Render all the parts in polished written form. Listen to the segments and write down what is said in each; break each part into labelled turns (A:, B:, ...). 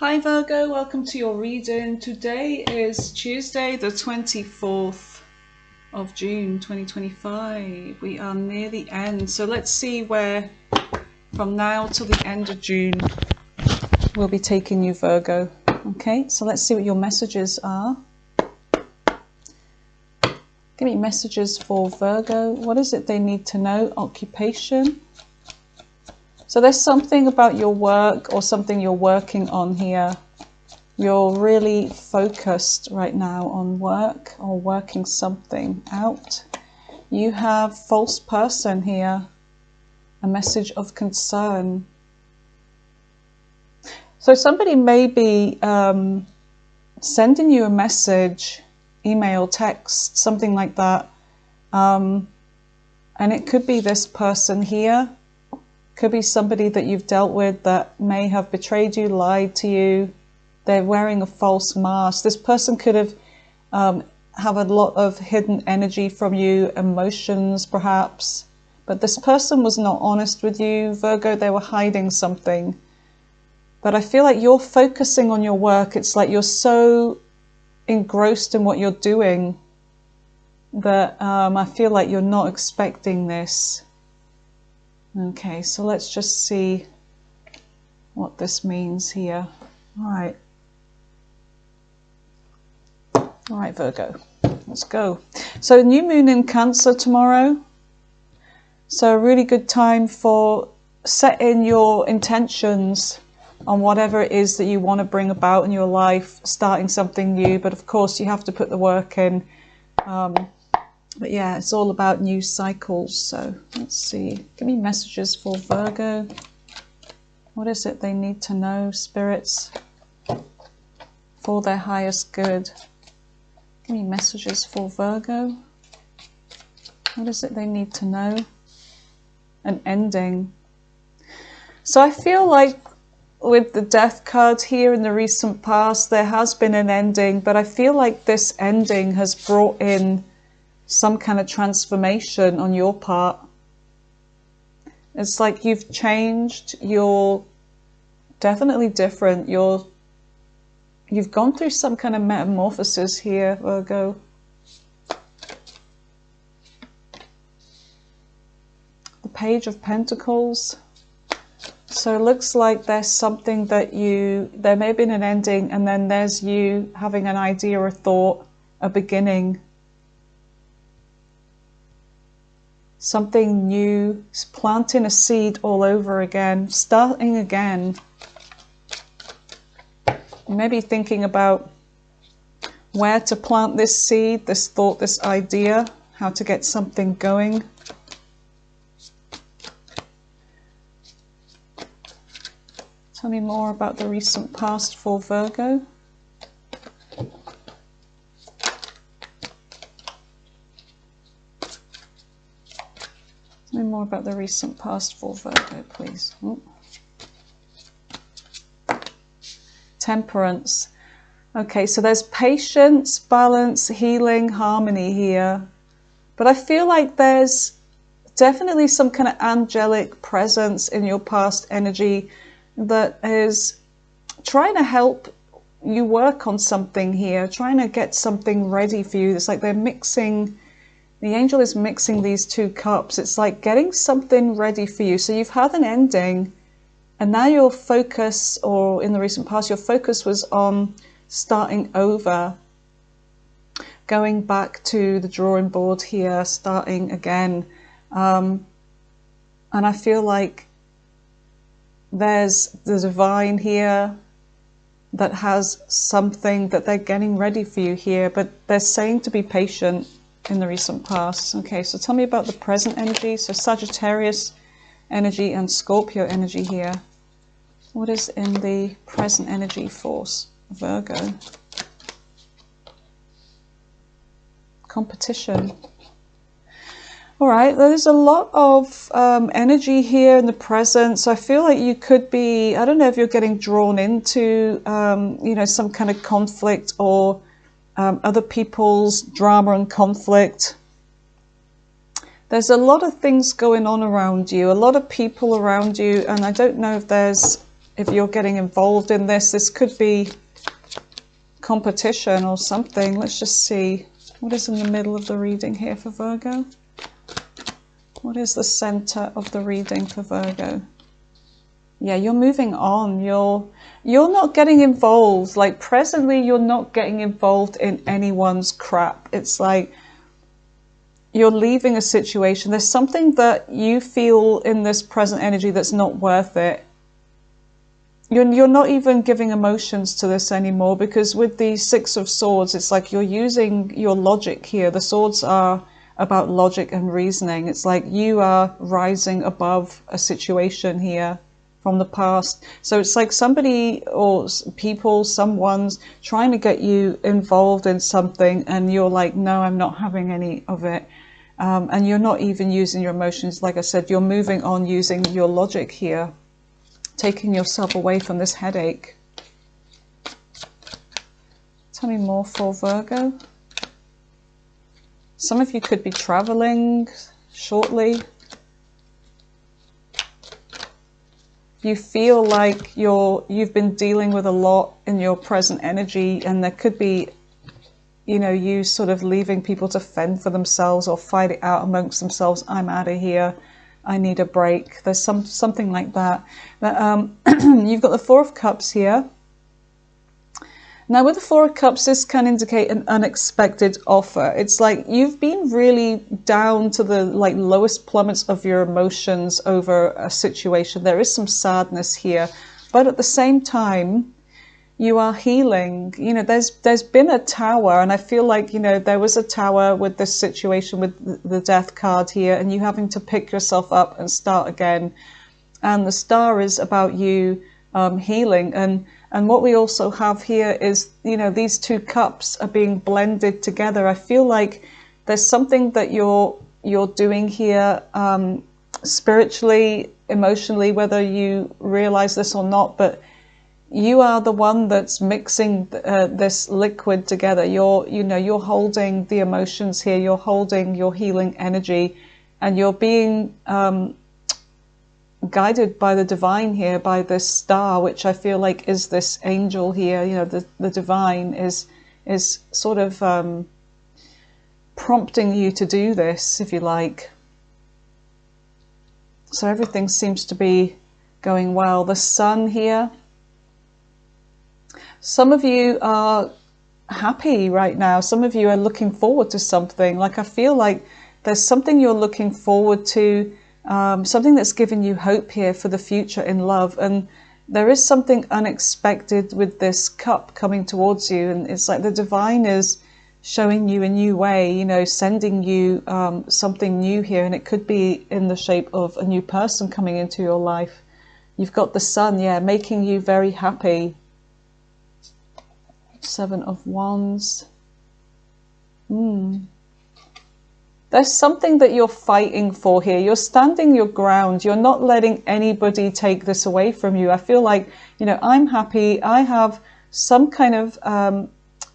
A: Hi Virgo, welcome to your reading. Today is Tuesday the 24th of June 2025. We are near the end, so let's see where from now till the end of June we'll be taking you, Virgo. Okay, so let's see what your messages are. Give me messages for Virgo. What is it they need to know? Occupation. So there's something about your work or something you're working on here. You're really focused right now on work or working something out. You have false person here, a message of concern. So somebody may be sending you a message, email, text, something like that. And it could be this person here. Could be somebody that you've dealt with that may have betrayed you, lied to you. They're wearing a false mask. This person could have a lot of hidden energy from you, emotions perhaps. But this person was not honest with you, Virgo. They were hiding something. But I feel like you're focusing on your work. It's like you're so engrossed in what you're doing that I feel like you're not expecting this. Okay, so let's just see what this means here. All right, Virgo, let's go. So new moon in Cancer tomorrow. So a really good time for setting your intentions on whatever it is that you want to bring about in your life, starting something new. But of course, you have to put the work in. But yeah, it's all about new cycles. So let's see. Give me messages for Virgo. What is it they need to know, spirits, for their highest good? Give me messages for Virgo. What is it they need to know? An ending. So I feel like with the death card here in the recent past, there has been an ending, but I feel like this ending has brought in some kind of transformation on your part. It's like you've changed, you're definitely different, you've gone through some kind of metamorphosis here, Virgo. The Page of Pentacles. So it looks like there's something that there may have been an ending, and then there's you having an idea or thought, a beginning. Something new, planting a seed all over again, starting again. Maybe thinking about where to plant this seed, this thought, this idea, how to get something going. Tell me more about the recent past for Virgo. Tell me more about the recent past for Virgo, please. Ooh. Temperance. Okay, so there's patience, balance, healing, harmony here. But I feel like there's definitely some kind of angelic presence in your past energy that is trying to help you work on something here, trying to get something ready for you. It's like they're mixing, the angel is mixing these two cups. It's like getting something ready for you. So you've had an ending, and now your focus, or in the recent past, your focus was on starting over, going back to the drawing board here, starting again. And I feel like there's the divine here that has something that they're getting ready for you here, but they're saying to be patient in the recent past. Okay, so tell me about the present energy. So Sagittarius energy and Scorpio energy here. What is in the present energy force, Virgo? Competition. All right, there's a lot of energy here in the present. So I feel like you could be, I don't know if you're getting drawn into, some kind of conflict or other people's drama and conflict. There's a lot of things going on around you, a lot of people around you, and I don't know if there's if you're getting involved in this. This could be competition or something. Let's just see what is in the middle of the reading here for Virgo. What is the center of the reading for Virgo? Yeah, you're moving on. You're not getting involved. Like presently, you're not getting involved in anyone's crap. It's like you're leaving a situation. There's something that you feel in this present energy that's not worth it. You're not even giving emotions to this anymore, because with the Six of Swords, it's like you're using your logic here. The swords are about logic and reasoning. It's like you are rising above a situation here from the past. So it's like somebody or people, someone's trying to get you involved in something, and you're like, no, I'm not having any of it. And you're not even using your emotions. Like I said, you're moving on using your logic here, taking yourself away from this headache. Tell me more for Virgo. Some of you could be traveling shortly. You feel like you've been dealing with a lot in your present energy, and there could be, you know, you sort of leaving people to fend for themselves or fight it out amongst themselves. I'm out of here. I need a break. There's something like that. But you've got the Four of Cups here. Now with the Four of Cups, this can indicate an unexpected offer. It's like you've been really down to the lowest plummets of your emotions over a situation. There is some sadness here, but at the same time, you are healing. You know, there's been a tower, and I feel like, you know, there was a tower with this situation with the Death card here, and you having to pick yourself up and start again. And the Star is about you healing. And what we also have here is, you know, these two cups are being blended together. I feel like there's something that you're doing here spiritually, emotionally, whether you realize this or not, but you are the one that's mixing this liquid together. You're holding the emotions here. You're holding your healing energy, and you're being guided by the divine here, by this star, which I feel like is this angel here. You know, the divine is sort of prompting you to do this, if you like. So everything seems to be going well. The Sun here. Some of you are happy right now. Some of you are looking forward to something. Like I feel like there's something you're looking forward to, something that's given you hope here for the future in love. And there is something unexpected with this cup coming towards you. And it's like the divine is showing you a new way, you know, sending you something new here. And it could be in the shape of a new person coming into your life. You've got the Sun, yeah, making you very happy. Seven of Wands. There's something that you're fighting for here. You're standing your ground. You're not letting anybody take this away from you. I feel like, you know, I'm happy. I have some kind of,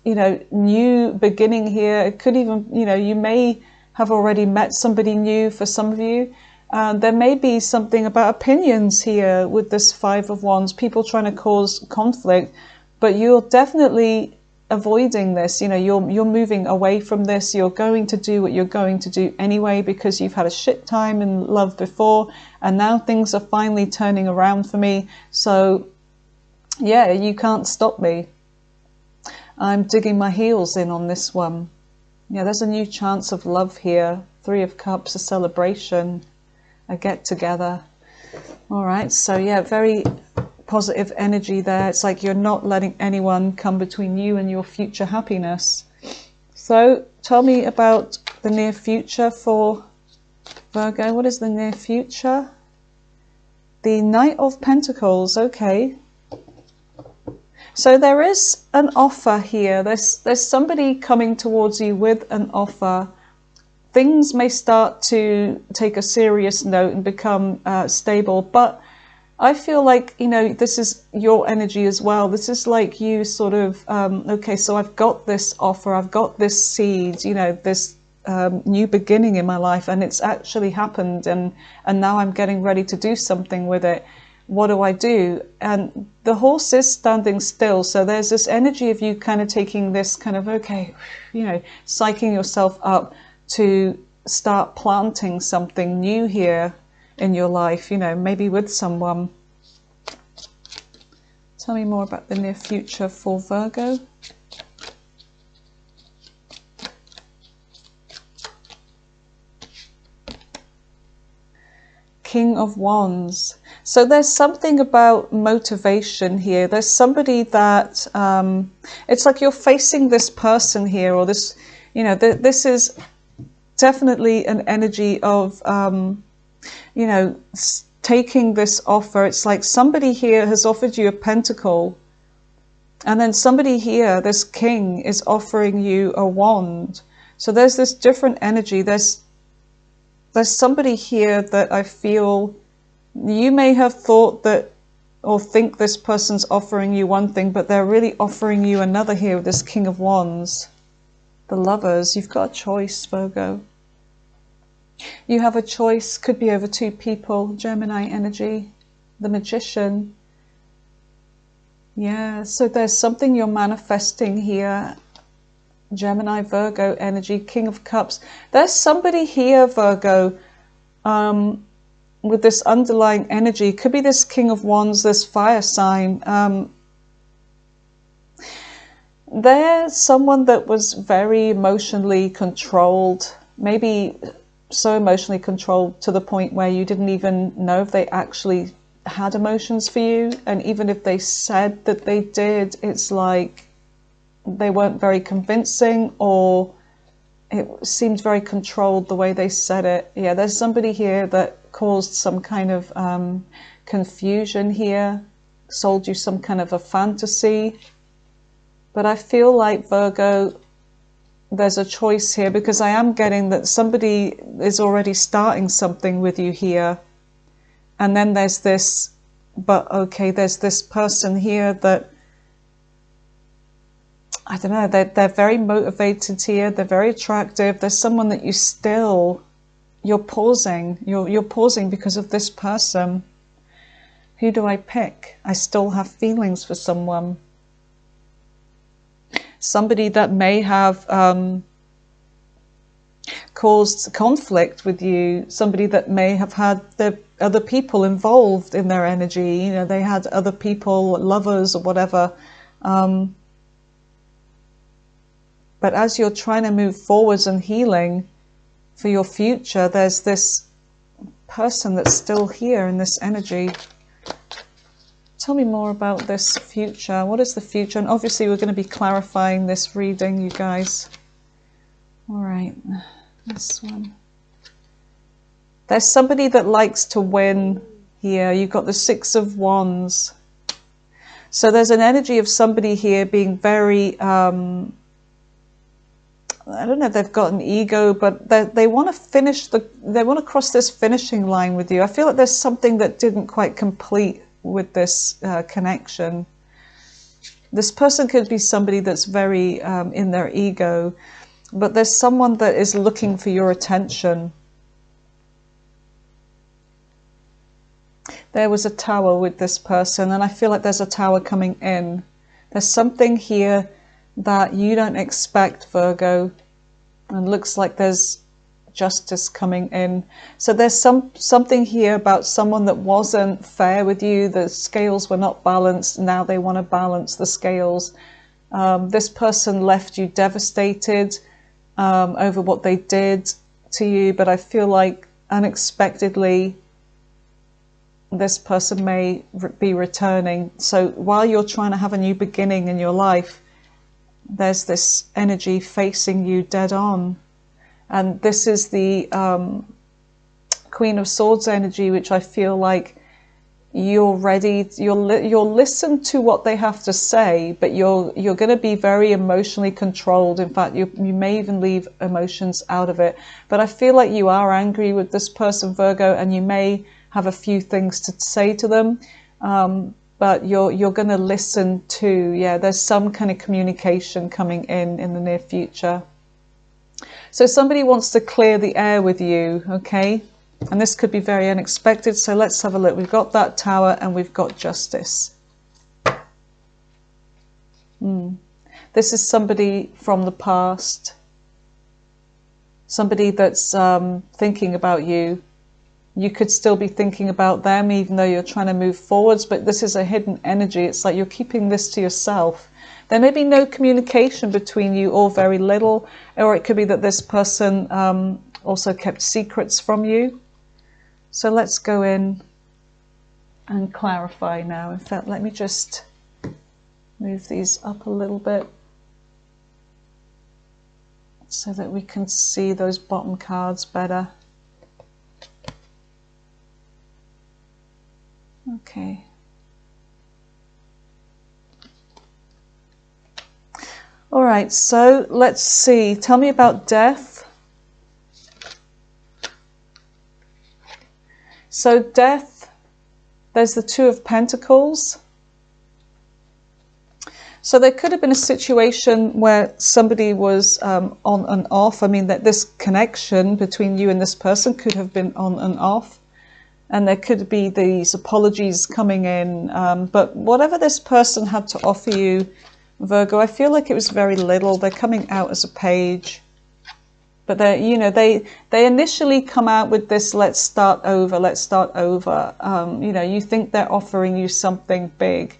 A: you know, new beginning here. It could even, you know, you may have already met somebody new for some of you. There may be something about opinions here with this Five of Wands, people trying to cause conflict. But you're definitely avoiding this. You know, you're moving away from this. You're going to do what you're going to do anyway, because you've had a shit time in love before, and now things are finally turning around for me. So yeah, you can't stop me. I'm digging my heels in on this one. Yeah, there's a new chance of love here. Three of Cups, a celebration, a get together. All right, so yeah, very positive energy there. It's like you're not letting anyone come between you and your future happiness. So tell me about the near future for Virgo. What is the near future? The Knight of Pentacles. Okay, so there is an offer here. There's somebody coming towards you with an offer. Things may start to take a serious note and become stable, but I feel like, you know, this is your energy as well. This is like you sort of, okay, so I've got this offer, I've got this seed, you know, this new beginning in my life, and it's actually happened, and now I'm getting ready to do something with it. what do I do? And the horse is standing still. So there's this energy of you kind of taking this kind of, okay, you know, psyching yourself up to start planting something new here in your life, you know, maybe with someone. Tell me more about the near future for Virgo. King of Wands. So there's something about motivation here. There's somebody that, it's like you're facing this person here, or this, you know, this is definitely an energy of, you know, taking this offer. It's like somebody here has offered you a pentacle, and then somebody here, this king, is offering you a wand. So there's this different energy. There's somebody here that I feel you may have thought that, or think this person's offering you one thing, but they're really offering you another here with this King of Wands. The Lovers. You've got a choice, Virgo. You have a choice. Could be over two people. Gemini energy. The Magician. Yeah, so there's something you're manifesting here. Gemini, Virgo energy, King of Cups. There's somebody here, Virgo, with this underlying energy. Could be this King of Wands, this fire sign. There's someone that was very emotionally controlled, maybe so emotionally controlled to the point where you didn't even know if they actually had emotions for you. And even if they said that they did, it's like they weren't very convincing, or it seemed very controlled the way they said it. Yeah, there's somebody here that caused some kind of confusion here, sold you some kind of a fantasy. But I feel like, Virgo, there's a choice here, because I am getting that somebody is already starting something with you here. And then there's this, but okay, there's this person here that, I don't know, they're very motivated here, they're very attractive. There's someone that you're pausing. You're pausing because of this person. Who do I pick? I still have feelings for someone. Somebody that may have caused conflict with you. Somebody that may have had the other people involved in their energy. You know, they had other people, lovers or whatever. But as you're trying to move forwards and healing for your future, there's this person that's still here in this energy. Tell me more about this future. What is the future? And obviously we're going to be clarifying this reading, you guys. All right, this one. There's somebody that likes to win here. You've got the Six of Wands. So there's an energy of somebody here being very... I don't know if they've got an ego, but they want to they want to cross this finishing line with you. I feel like there's something that didn't quite complete with this connection. This person could be somebody that's very in their ego, but there's someone that is looking for your attention. There was a tower with this person, and I feel like there's a tower coming in. There's something here that you don't expect, Virgo, and looks like there's justice coming in. So there's something here about someone that wasn't fair with you. The scales were not balanced. Now they want to balance the scales. This person left you devastated over what they did to you, but I feel like unexpectedly this person may be returning. So while you're trying to have a new beginning in your life, there's this energy facing you dead on. And this is the Queen of Swords energy, which I feel like you're ready, you'll listen to what they have to say, but you're going to be very emotionally controlled. In fact, you may even leave emotions out of it. But I feel like you are angry with this person, Virgo, and you may have a few things to say to them. But you're going to listen to, yeah, there's some kind of communication coming in the near future. So somebody wants to clear the air with you, okay? And this could be very unexpected. So let's have a look. We've got that Tower and we've got Justice. This is somebody from the past. Somebody that's thinking about you. You could still be thinking about them even though you're trying to move forwards, but this is a hidden energy. It's like you're keeping this to yourself. There may be no communication between you, or very little, or it could be that this person also kept secrets from you. So let's go in and clarify now. In fact, let me just move these up a little bit so that we can see those bottom cards better. Okay. All right, so let's see. Tell me about death. So death, there's the Two of Pentacles. So there could have been a situation where somebody was on and off. I mean, that this connection between you and this person could have been on and off. And there could be these apologies coming in. But whatever this person had to offer you, Virgo, I feel like it was very little. They're coming out as a page. But they, you know, they initially come out with this, let's start over, let's start over. You know, you think they're offering you something big.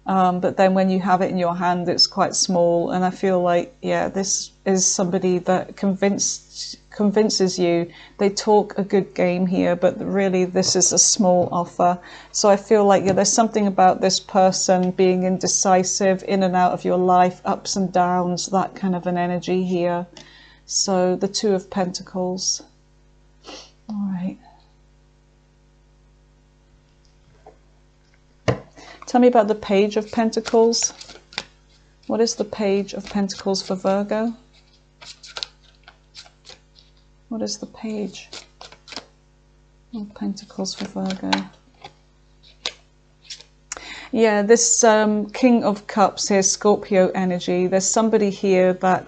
A: But then when you have it in your hand, it's quite small. And I feel like, yeah, this is somebody that convinces you. They talk a good game here, but really this is a small offer. So I feel like, yeah, there's something about this person being indecisive, in and out of your life, ups and downs, that kind of an energy here. So the Two of Pentacles. All right. Tell me about the Page of Pentacles. What is the Page of Pentacles for Virgo? What is the Page of Pentacles for Virgo? Yeah, this King of Cups here, Scorpio energy. There's somebody here that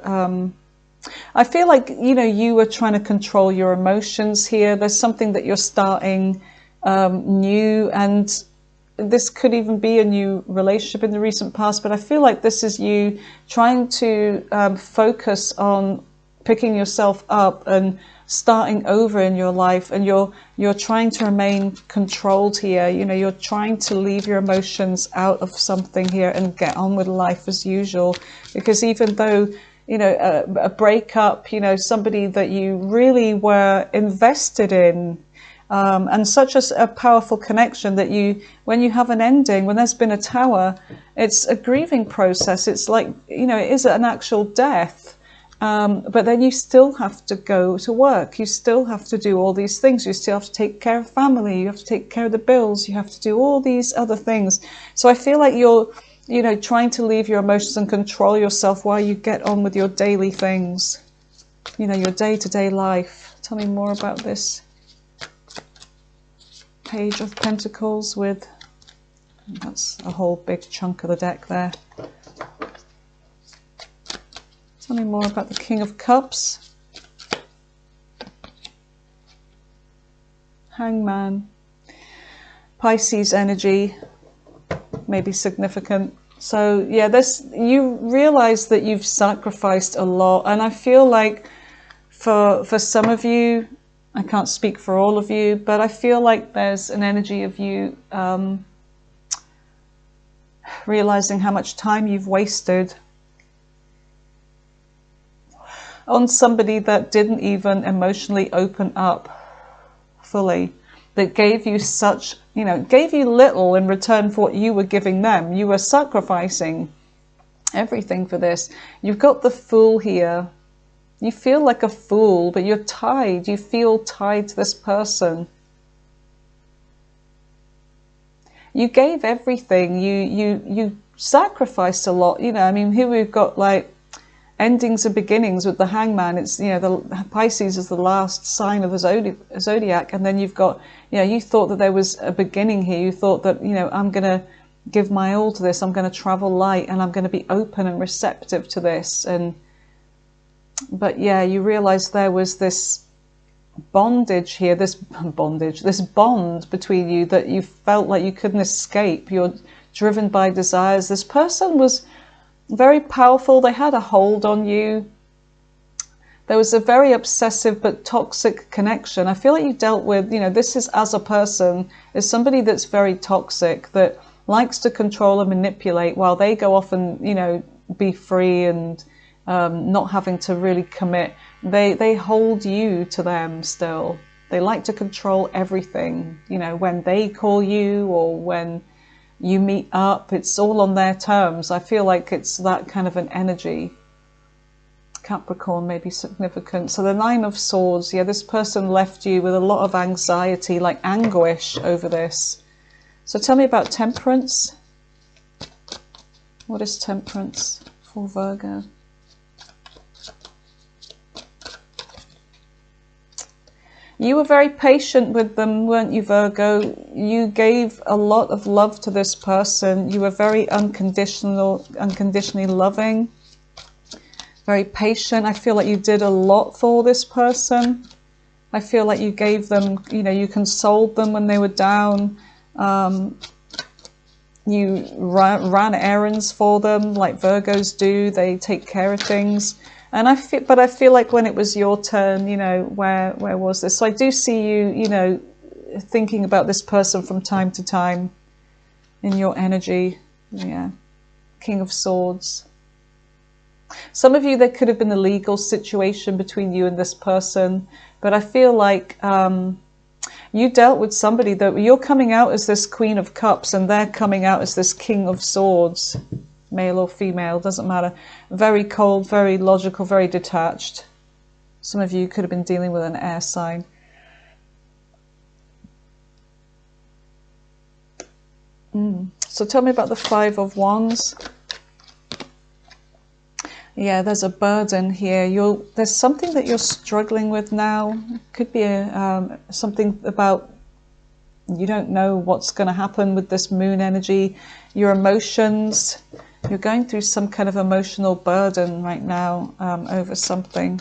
A: I feel like, you know, you were trying to control your emotions here. There's something that you're starting new, and this could even be a new relationship in the recent past, but I feel like this is you trying to focus on picking yourself up and starting over in your life, and you're trying to remain controlled here. You know, you're trying to leave your emotions out of something here and get on with life as usual, because even though, you know, a breakup, you know, somebody that you really were invested in, and such a powerful connection that you, when you have an ending, when there's been a Tower, it's a grieving process. It's like, you know, it is an actual death. But then you still have to go to work. You still have to do all these things. You still have to take care of family. You have to take care of the bills. You have to do all these other things. So I feel like you're, you know, trying to leave your emotions and control yourself while you get on with your daily things. You know, your day-to-day life. Tell me more about this Page of Pentacles with, that's a whole big chunk of the deck there. Tell me more about the King of Cups. Hangman. Pisces energy may be significant. So yeah, this, you realize that you've sacrificed a lot, and I feel like for some of you, I can't speak for all of you, but I feel like there's an energy of you realizing how much time you've wasted on somebody that didn't even emotionally open up fully, that gave you such, you know, gave you little in return for what you were giving them. You were sacrificing everything for this. You've got the Fool here. You feel like a fool, but you're tied. You feel tied to this person. You gave everything. You sacrificed a lot. You know, I mean, here we've got like endings and beginnings with the Hangman. It's, you know, the Pisces is the last sign of the zodiac, and then you've got, you know, you thought that there was a beginning here. You thought that, you know, I'm going to give my all to this. I'm going to travel light, and I'm going to be open and receptive to this. But yeah, you realize there was this bondage here, this bondage, this bond between you that you felt like you couldn't escape. You're driven by desires. This person was very powerful. They had a hold on you. There was a very obsessive but toxic connection. I feel like you dealt with, you know, this is as a person, is somebody that's very toxic, that likes to control and manipulate while they go off and, you know, be free and not having to really commit. They hold you to them still. They like to control everything. You know, when they call you or when you meet up, it's all on their terms. I feel like it's that kind of an energy. Capricorn may be significant. So the Nine of Swords, yeah, this person left you with a lot of anxiety, like anguish over this. So tell me about Temperance. What is Temperance for Virgo? You were very patient with them, weren't you, Virgo? You gave a lot of love to this person. You were very unconditionally loving. Very patient. I feel like you did a lot for this person. I feel like you gave them, you know, you consoled them when they were down. You ran errands for them like Virgos do. They take care of things. And I feel like when it was your turn, you know, where was this? So I do see you, you know, thinking about this person from time to time in your energy. Yeah. King of Swords. Some of you, there could have been a legal situation between you and this person, but I feel like you dealt with somebody that you're coming out as this Queen of Cups and they're coming out as this King of Swords, male or female, doesn't matter. Very cold, very logical, very detached. Some of you could have been dealing with an air sign. So tell me about the Five of Wands. Yeah, there's a burden here. There's something that you're struggling with now. It could be something about you don't know what's going to happen with this moon energy. Your emotions. You're going through some kind of emotional burden right now over something.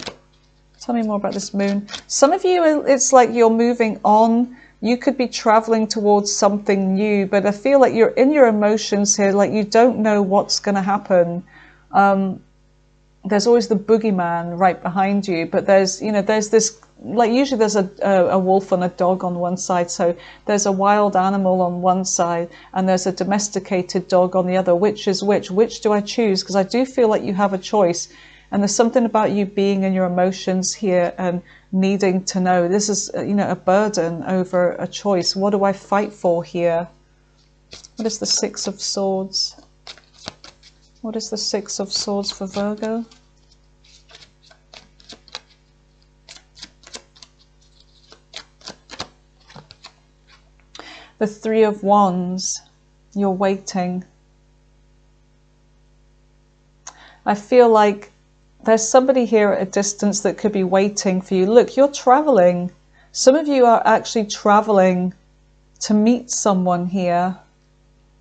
A: Tell me more about this moon. Some of you, it's like you're moving on. You could be traveling towards something new, but I feel like you're in your emotions here, like you don't know what's going to happen. There's always the boogeyman right behind you, but there's this, like usually there's a wolf and a dog on one side, so there's a wild animal on one side and there's a domesticated dog on the other. Which is which do I choose? Because I do feel like you have a choice, and there's something about you being in your emotions here and needing to know. This is, you know, a burden over a choice. What do I fight for here? What is the Six of Swords? What is the Six of Swords for Virgo? The Three of Wands. You're waiting. I feel like there's somebody here at a distance that could be waiting for you. Look, you're traveling. Some of you are actually traveling to meet someone here.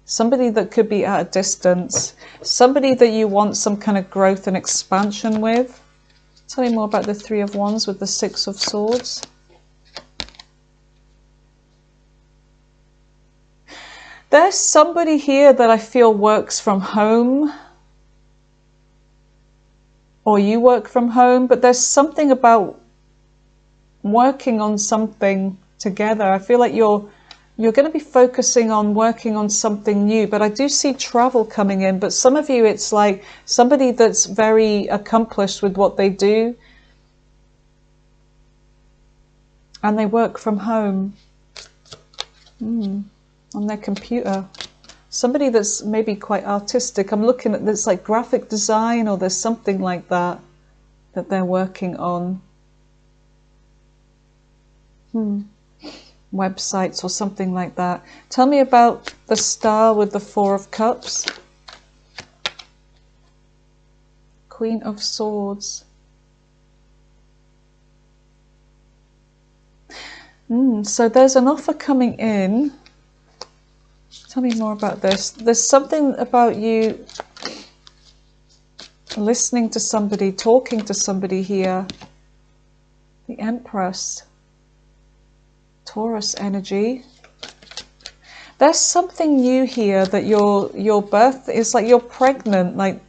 A: Somebody that could be at a distance. Somebody that you want some kind of growth and expansion with. Tell me more about the Three of Wands with the Six of Swords. There's somebody here that I feel works from home. Or you work from home, but there's something about working on something together. I feel like you're going to be focusing on working on something new, but I do see travel coming in. But some of you, it's like somebody that's very accomplished with what they do and they work from home on their computer. Somebody that's maybe quite artistic. I'm looking at this like graphic design, or there's something like that that they're working on. Websites or something like that. Tell me about the Star with the Four of Cups. Queen of Swords. So there's an offer coming in. Tell me more about this. There's something about you listening to somebody, talking to somebody here. The Empress. Taurus energy. There's something new here that your birth is like you're pregnant. Like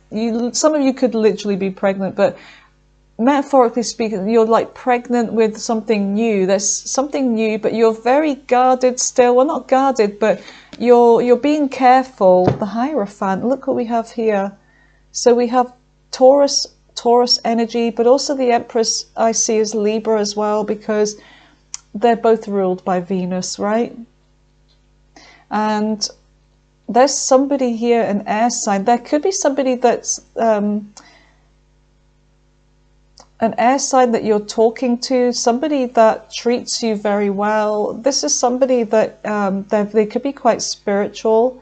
A: some of you could literally be pregnant, but metaphorically speaking, you're like pregnant with something new. There's something new, but you're very guarded still. Well, not guarded, but you're being careful. The Hierophant. Look what we have here. So we have Taurus energy, but also the Empress I see as Libra as well, because they're both ruled by Venus, right? And there's somebody here, an air sign. There could be somebody that's an air sign that you're talking to, somebody that treats you very well. This is somebody that they could be quite spiritual.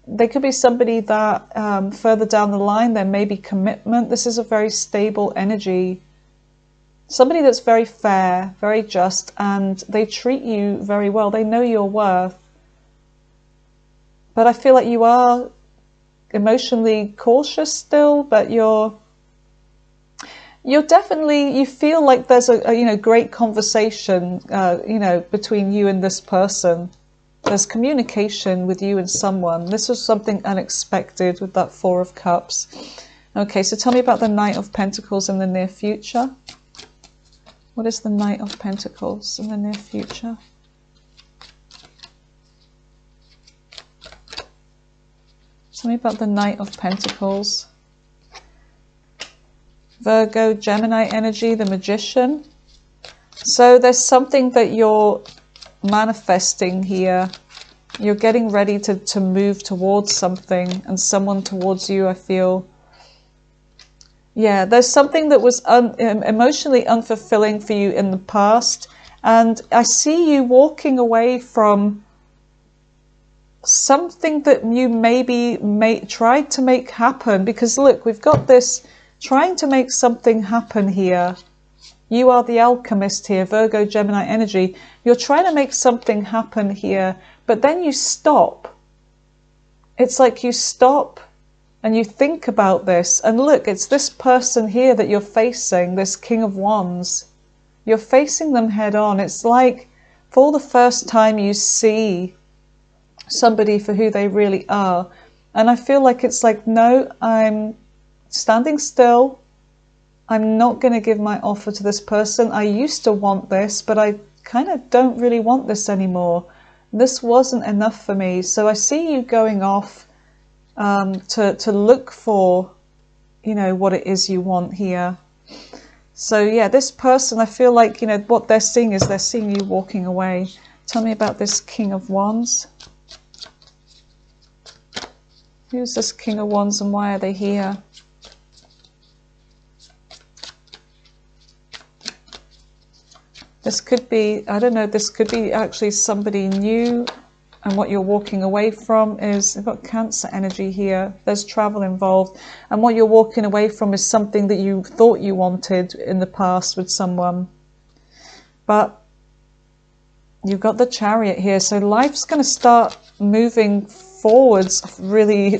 A: They could be somebody that further down the line there may be commitment. This is a very stable energy. Somebody that's very fair, very just, and they treat you very well. They know your worth. But I feel like you are emotionally cautious still, but you're definitely, you feel like there's a great conversation between you and this person. There's communication with you and someone. This was something unexpected with that Four of Cups. Okay, so tell me about the Knight of Pentacles in the near future. What is the Knight of Pentacles in the near future? Tell me about the Knight of Pentacles. Virgo, Gemini energy, the Magician. So there's something that you're manifesting here. You're getting ready to move towards something, and someone towards you, I feel. Yeah, there's something that was emotionally unfulfilling for you in the past, and I see you walking away from something that you maybe tried to make happen, because look, we've got this trying to make something happen here. You are the alchemist here, Virgo, Gemini energy. You're trying to make something happen here, but then you stop. It's like you stop and you think about this. And look, it's this person here that you're facing, this King of Wands. You're facing them head on. It's like for the first time you see somebody for who they really are. And I feel like it's like, no, I'm standing still. I'm not going to give my offer to this person. I used to want this, but I kind of don't really want this anymore. This wasn't enough for me. So I see you going off to look for, what it is you want here. So yeah, this person, I feel like, what they're seeing is they're seeing you walking away. Tell me about this King of Wands. Who's this King of Wands and why are they here? This could be, I don't know, this could be actually somebody new, and what you're walking away from is, you've got Cancer energy here, there's travel involved, and what you're walking away from is something that you thought you wanted in the past with someone. But you've got the Chariot here, so life's going to start moving forwards really,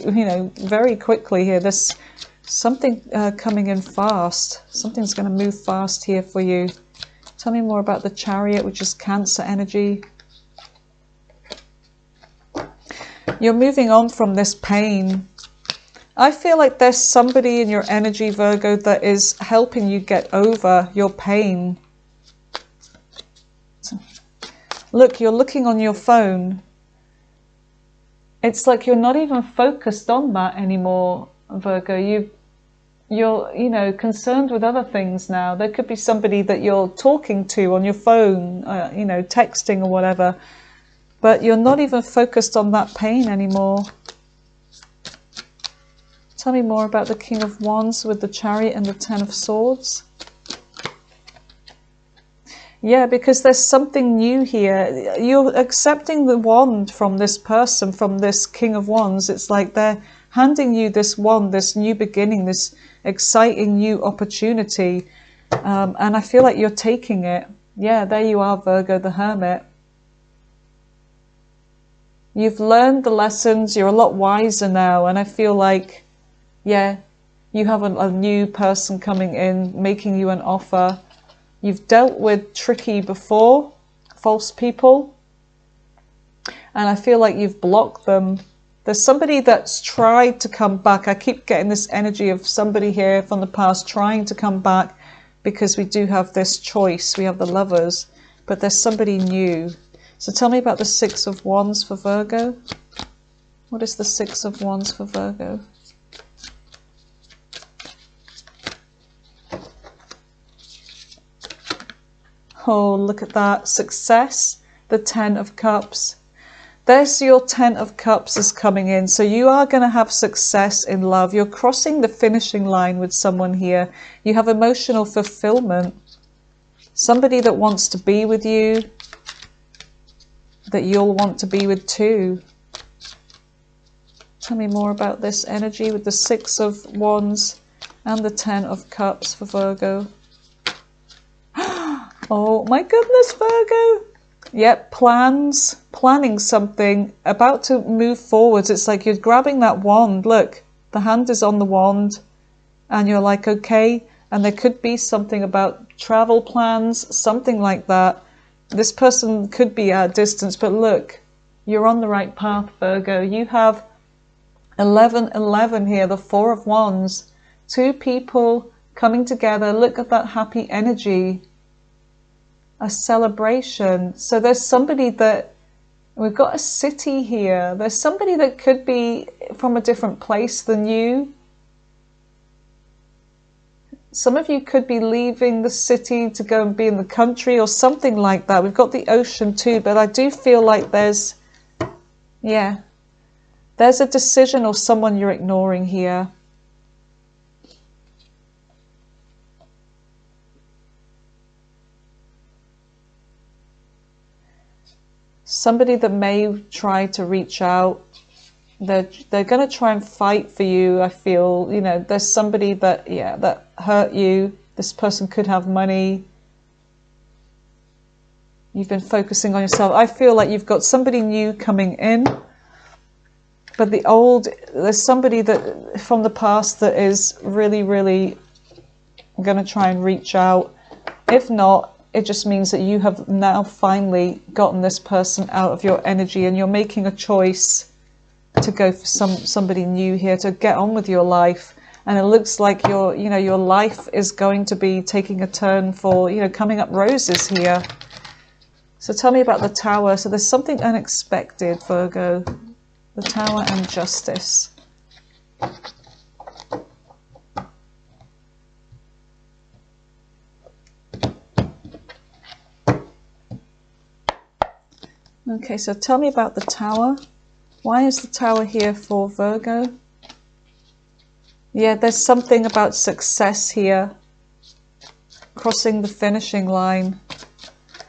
A: very quickly here. There's something coming in fast. Something's going to move fast here for you. Tell me more about the Chariot, which is Cancer energy. You're moving on from this pain. I feel like there's somebody in your energy, Virgo, that is helping you get over your pain. Look, you're looking on your phone. It's like you're not even focused on that anymore, Virgo. You're concerned with other things now. There could be somebody that you're talking to on your phone, texting or whatever, but you're not even focused on that pain anymore. Tell me more about the King of Wands with the Chariot and the Ten of Swords. Yeah, because there's something new here. You're accepting the wand from this person, from this King of Wands. It's like they're handing you this wand, this new beginning, this exciting new opportunity. And I feel like you're taking it. Yeah, there you are, Virgo, the Hermit. You've learned the lessons. You're a lot wiser now. And I feel like, yeah, you have a new person coming in, making you an offer. You've dealt with tricky before, false people. And I feel like you've blocked them. There's somebody that's tried to come back. I keep getting this energy of somebody here from the past trying to come back, because we do have this choice. We have the Lovers, but there's somebody new. So tell me about the Six of Wands for Virgo. What is the Six of Wands for Virgo? Oh, look at that. Success, the Ten of Cups. There's your Ten of Cups is coming in. So you are going to have success in love. You're crossing the finishing line with someone here. You have emotional fulfillment. Somebody that wants to be with you, that you'll want to be with too. Tell me more about this energy with the Six of Wands and the Ten of Cups for Virgo. Oh my goodness, Virgo. Yep, planning something, about to move forwards. It's like you're grabbing that wand. Look, the hand is on the wand and you're like, okay. And there could be something about travel plans, something like that. This person could be at a distance, but look, you're on the right path, Virgo. You have 11 here, the Four of Wands. Two people coming together. Look at that happy energy. A celebration. So there's somebody that, we've got a city here. There's somebody that could be from a different place than you. Some of you could be leaving the city to go and be in the country or something like that. We've got the ocean too, but I do feel like there's a decision or someone you're ignoring here. Somebody that may try to reach out. They're going to try and fight for you, I feel. You know, there's somebody that, that hurt you. This person could have money. You've been focusing on yourself. I feel like you've got somebody new coming in. But there's somebody that from the past that is really, really going to try and reach out. If not, it just means that you have now finally gotten this person out of your energy and you're making a choice to go for somebody new here, to get on with your life. And it looks like your life is going to be taking a turn for, coming up roses here. So tell me about the Tower. So there's something unexpected, Virgo. The Tower and Justice. Okay, so tell me about the Tower. Why is the Tower here for Virgo? Yeah, there's something about success here. Crossing the finishing line.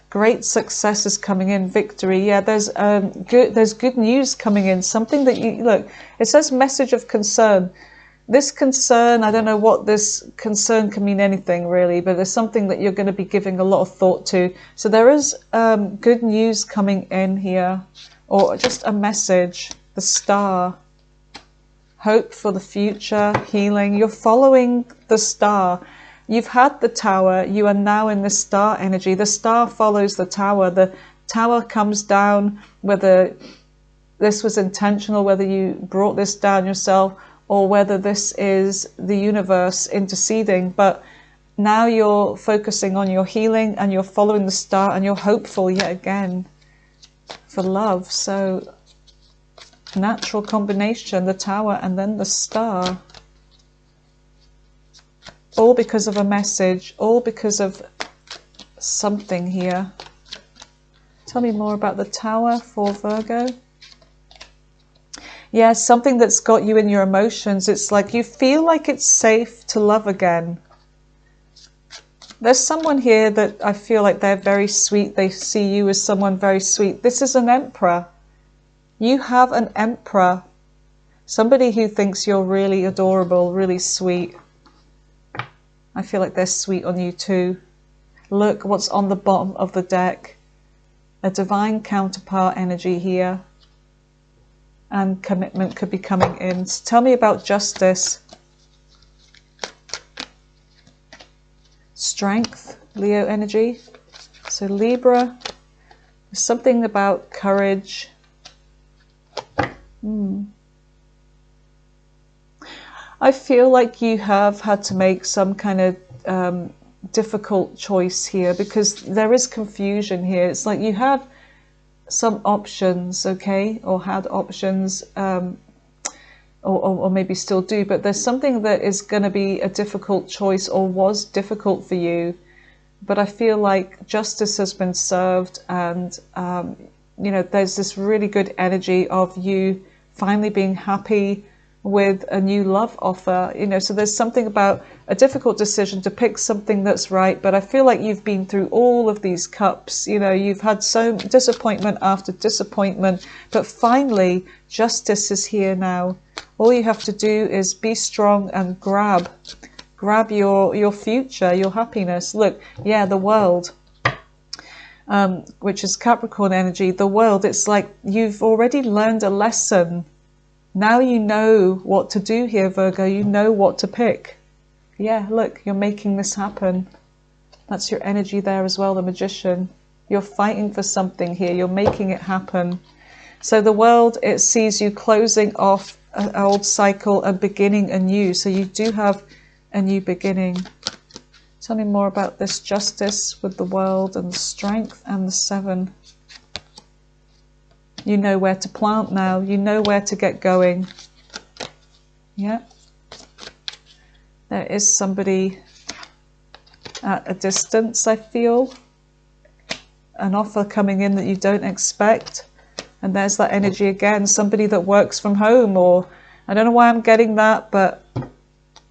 A: Great success is coming in, victory. Yeah, there's good news coming in. Something that look, it says message of concern. This concern, I don't know what this concern can mean, anything really, but there's something that you're going to be giving a lot of thought to. So there is good news coming in here, or just a message. The Star. Hope for the future, healing. You're following the Star. You've had the Tower, you are now in the Star energy. The Star follows the Tower. The Tower comes down, whether this was intentional, whether you brought this down yourself, or whether this is the universe interceding. But now you're focusing on your healing and you're following the Star and you're hopeful yet again for love. So natural combination, the Tower and then the Star. All because of a message, all because of something here. Tell me more about the Tower for Virgo. Yeah, something that's got you in your emotions. It's like you feel like it's safe to love again. There's someone here that I feel like they're very sweet. They see you as someone very sweet. This is an Emperor. You have an Emperor. Somebody who thinks you're really adorable, really sweet. I feel like they're sweet on you too. Look what's on the bottom of the deck. A divine counterpart energy here. And commitment could be coming in. So tell me about Justice. Strength, Leo energy. So Libra, There's something about courage. I feel like you have had to make some kind of difficult choice here, because there is confusion here. It's like you have some options, okay, or had options, or maybe still do, but there's something that is going to be a difficult choice, or was difficult for you. But I feel like justice has been served, and you know, there's this really good energy of you finally being happy with a new love offer, you know. So there's something about a difficult decision to pick something that's right, but I feel like you've been through all of these cups, you know, you've had so disappointment after disappointment, but finally justice is here now. All you have to do is be strong and grab your future, your happiness. Look, yeah, the world, which is Capricorn energy, the world, it's like you've already learned a lesson. Now you know what to do here, Virgo. You know what to pick. Yeah, look, you're making this happen. That's your energy there as well, the Magician. You're fighting for something here. You're making it happen. So the world, it sees you closing off an old cycle and beginning anew. So you do have a new beginning. Tell me more about this justice with the world and the strength and the 7. You know where to plant now. You know where to get going. Yeah. There is somebody at a distance, I feel. An offer coming in that you don't expect. And there's that energy again. Somebody that works from home, or I don't know why I'm getting that, but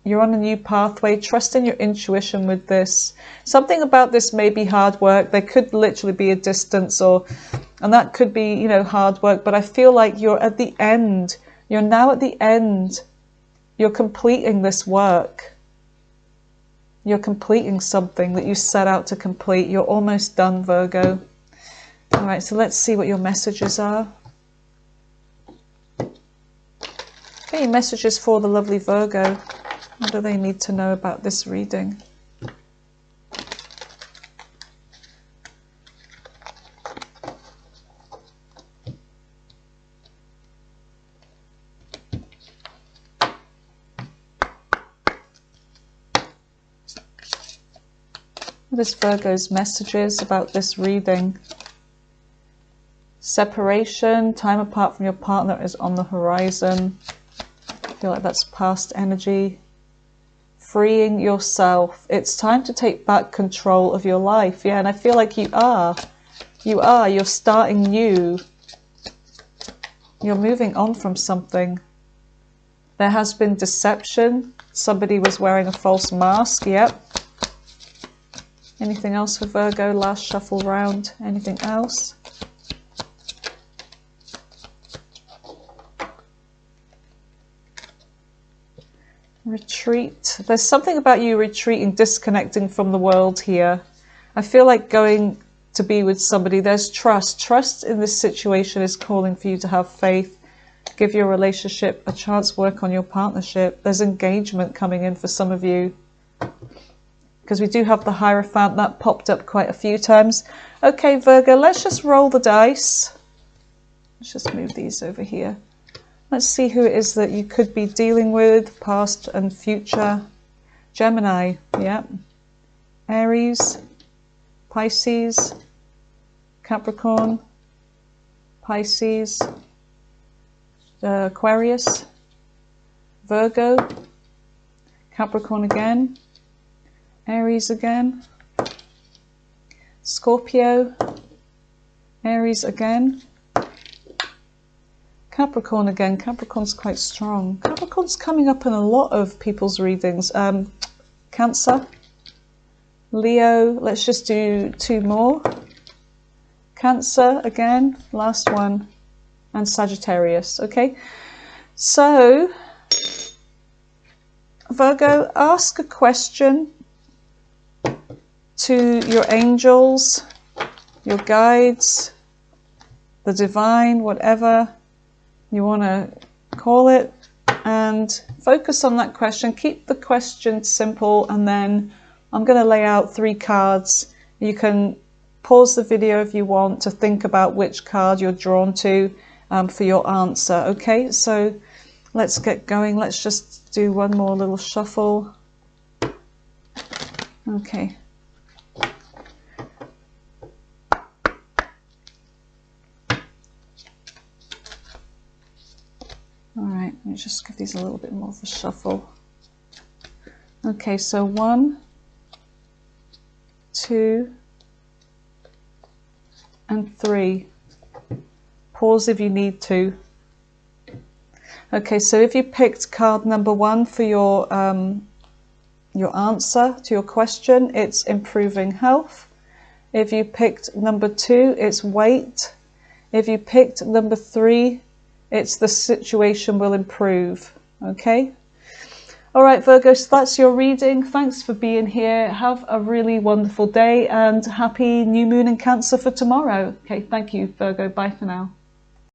A: you're on a new pathway. Trust in your intuition with this. Something about this may be hard work. There could literally be a distance, and that could be, you know, hard work. But I feel like you're at the end. You're now at the end. You're completing this work. You're completing something that you set out to complete. You're almost done, Virgo. All right, so let's see what your messages are. Okay, messages for the lovely Virgo. What do they need to know about this reading? What is Virgo's messages about this reading? Separation, time apart from your partner is on the horizon. I feel like that's past energy. Freeing yourself. It's time to take back control of your life. Yeah, and I feel like you are. You're starting new. You're moving on from something. There has been deception. Somebody was wearing a false mask. Yep. Anything else for Virgo? Last shuffle round. Anything else? Retreat. There's something about you retreating, disconnecting from the world here. I feel like going to be with somebody. There's trust. Trust in this situation is calling for you to have faith. Give your relationship a chance, work on your partnership. There's engagement coming in for some of you. Because we do have the Hierophant that popped up quite a few times. Okay, Virgo, let's just roll the dice. Let's just move these over here. Let's see who it is that you could be dealing with, past and future. Gemini, yeah. Aries, Pisces, Capricorn, Pisces, Aquarius, Virgo, Capricorn again, Aries again, Scorpio, Aries again, Capricorn again. Capricorn's quite strong. Capricorn's coming up in a lot of people's readings. Cancer, Leo, let's just do 2 more. Cancer again, last one, and Sagittarius. Okay, so Virgo, ask a question to your angels, your guides, the divine, whatever you want to call it, and focus on that question. Keep the question simple, and then I'm going to lay out 3 cards. You can pause the video if you want to think about which card you're drawn to for your answer. Okay, so let's get going. Let's just do one more little shuffle. Okay. All right, let me just give these a little bit more of a shuffle. Okay, so 1, 2, and 3. Pause if you need to. Okay, so if you picked card number 1 for your answer to your question, it's improving health. If you picked number 2, it's weight. If you picked number 3, it's the situation will improve. Okay. All right, Virgo, so that's your reading. Thanks for being here. Have a really wonderful day and happy new moon in Cancer for tomorrow. Okay, thank you, Virgo. Bye for now.